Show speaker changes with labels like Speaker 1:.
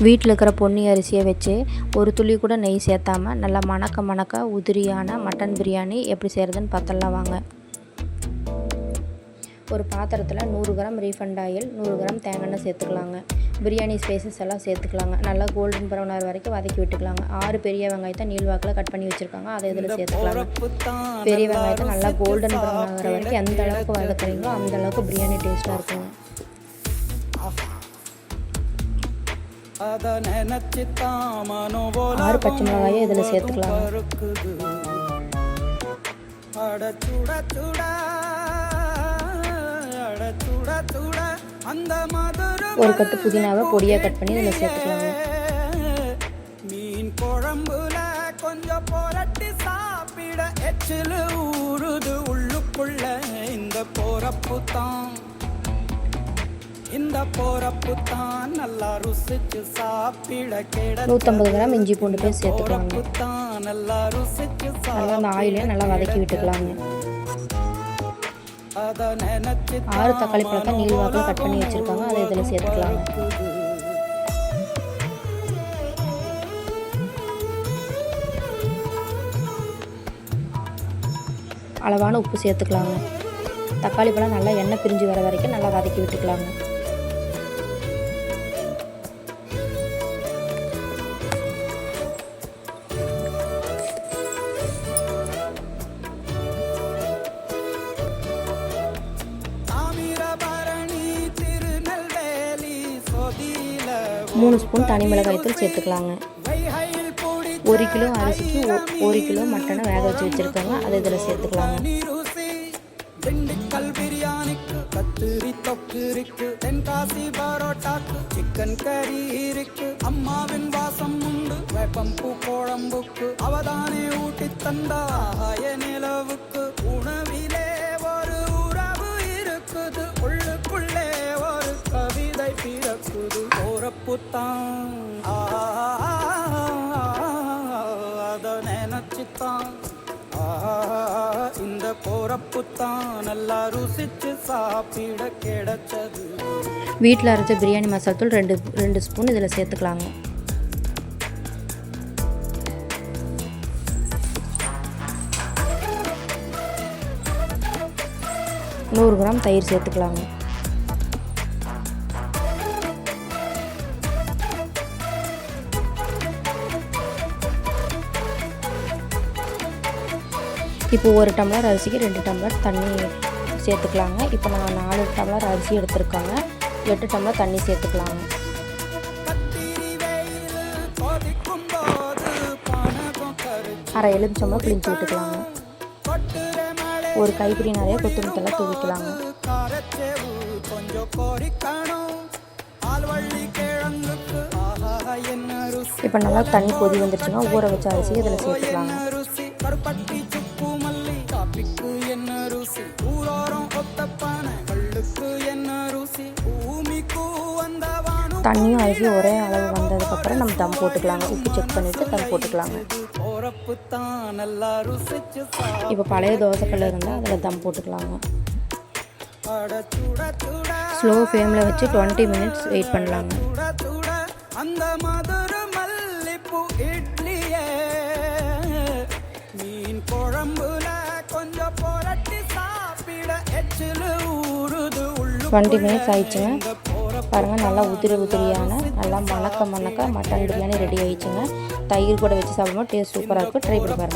Speaker 1: வீட்டில் இருக்கிற பொன்னி அரிசியை வச்சு ஒரு துளி கூட நெய் சேர்த்தாம நல்லா மணக்க உதிரியான மட்டன் பிரியாணி எப்படி செய்கிறதுன்னு பார்த்தலாம் வாங்க. ஒரு பாத்திரத்தில் 100 கிராம் ரீஃபண்ட் ஆயில், 100 கிராம் தேங்காய் எண்ணெய் சேர்த்துக்கலாங்க. பிரியாணி ஸ்பைசஸ் எல்லாம் சேர்த்துக்கலாங்க. நல்லா கோல்டன் ப்ரௌன் ஆகிற வரைக்கும் வதக்கி விட்டுக்கலாங்க. 6 பெரிய வெங்காயத்தை நீள்வாக்கில் கட் பண்ணி வச்சுருக்காங்க, அதை இதில் சேர்த்துக்கலாங்க. பெரிய வெங்காயத்தை நல்லா கோல்டன் ப்ரௌன் ஆகிற வரைக்கும் எந்த அளவுக்கு வதக்குறீங்களோ அந்த அளவுக்கு பிரியாணி டேஸ்ட்டாக இருக்குங்க. 6 பச்சை மிளகாயை இதில் சேர்த்துக்கலாம். ஒரு கட்டு புதினாவை பொடியாக கட் பண்ணி இதில் சேர்த்துக்கலாங்க. மீன் குழம்புல கொஞ்சம் புரட்டி சாப்பிட எச்சில் ஊறுது உள்ளுக்குள்ள. இந்த போறப்பு தான் நல்லா ருசிச்சு சாப்பிட கிடை. 150 கிராம் இஞ்சி பூண்டு பேஸ்ட் சேர்த்துக்கலாங்க. நல்லா அந்த ஆயிலே நல்லா வதக்கி விட்டுக்கலாங்க. 6 தக்காளி பழத்தை நீள்வாக்கில் கட் பண்ணி வச்சுருக்காங்க, அதை இதில் சேர்த்துக்கலாங்க. அளவான உப்பு சேர்த்துக்கலாங்க. தக்காளி பழம் நல்லா எண்ணெய் பிரிஞ்சு வர வரைக்கும் நல்லா வதக்கி விட்டுக்கலாங்க. மூணு ஸ்பூன் தனி மிளகாய்த்தூள் சேர்த்துக்கலாங்க. 1 கிலோ அரிசிக்கு 1 கிலோ மட்டனை வேக வச்சு வச்சுருக்காங்க, அதை இதில் சேர்த்துக்கலாங்க. திண்டுக்கல் பிரியாணிக்கு கத்திரி தொக்கு இருக்கு, தென்காசி பரோட்டாக்கு சிக்கன் கறி இருக்கு, அம்மாவின் வாசம் உண்டு வேப்பம்பூ குழம்புக்கு, அவதானே ஊட்டி தந்தாய நிலவுக்கு, உணவிலே ஒரு உறவு இருக்குது, உள்ளுக்குள்ளே ஒரு கவிதை பிறக்குது. போறப்புத்தான் அத நினைச்சுத்தான் இந்த போறப்புத்தான் நல்லா ருசிச்சு சாப்பிட கிடைச்சது. வீட்டில் அரைச்ச பிரியாணி மசாலா தூள் 2 ஸ்பூன் இதில் சேர்த்துக்கலாங்க. 100 கிராம் தயிர் சேர்த்துக்கலாங்க. இப்போ 1 டம்ளர் அரிசிக்கு 2 டம்ளர் தண்ணி சேர்த்துக்கலாங்க. இப்போ நான் 4 டம்ளர் அரிசி எடுத்துருக்காங்க, 8 டம்ளர் தண்ணி சேர்த்துக்கலாங்க. அரை எலுமிச்சம்பழம் பிழிஞ்சு விட்டுக்கலாங்க. ஒரு கைப்பிடி நிறைய கொத்தமல்லி தூவிக்கலாங்க. இப்போ நல்லா தண்ணி கொதி வந்துருச்சுன்னா ஊற வச்ச அரிசி இதில் சேர்த்துக்கலாங்க. தண்ணியும் அரிசி ஒரே அளவு வந்ததுக்கப்புறம் நம்ம தம் போட்டுக்கலாங்க. உப்பு செக் பண்ணிவிட்டு தம் போட்டுக்கலாங்க. இப்போ பழைய தோசைக்கல் இருந்தால் அதில் தம் போட்டுக்கலாங்க. ஸ்லோ ஃப்ளேமில் வச்சு 20 மினிட்ஸ் வெயிட் பண்ணலாங்க. மீன் குழம்புல கொஞ்சம் புரட்டி சாப்பிட எச்சில் ஊறுது. 20 மினிட்ஸ் ஆயிடுச்சுங்க. பாருங்கள், நல்லா உதிரியான நல்லா மணக்க மட்டன் பிரியாணி ரெடி ஆயிடுச்சுங்க. தயிர் கூட வச்சு சாப்பிடும்போது டேஸ்ட் சூப்பராக இருக்கும். ட்ரை பண்ணி பாருங்கள்.